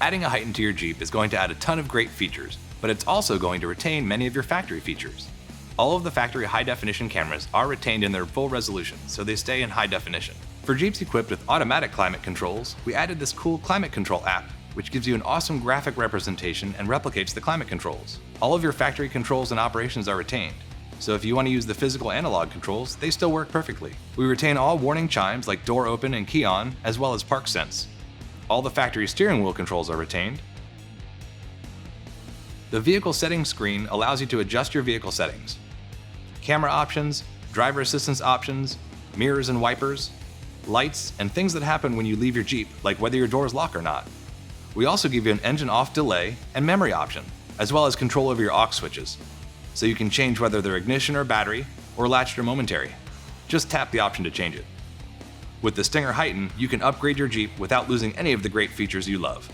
Adding a HEIGH10 to your Jeep is going to add a ton of great features, but it's also going to retain many of your factory features. All of the factory high-definition cameras are retained in their full resolution, so they stay in high definition. For Jeeps equipped with automatic climate controls, we added this cool climate control app, which gives you an awesome graphic representation and replicates the climate controls. All of your factory controls and operations are retained, so if you want to use the physical analog controls, they still work perfectly. We retain all warning chimes like door open and key on, as well as park sense. All the factory steering wheel controls are retained. The vehicle settings screen allows you to adjust your vehicle settings. Camera options, driver assistance options, mirrors and wipers, lights, and things that happen when you leave your Jeep, like whether your doors lock or not. We also give you an engine off delay and memory option, as well as control over your aux switches, so you can change whether they're ignition or battery, or latched or momentary. Just tap the option to change it. With the Stinger HEIGH10, you can upgrade your Jeep without losing any of the great features you love.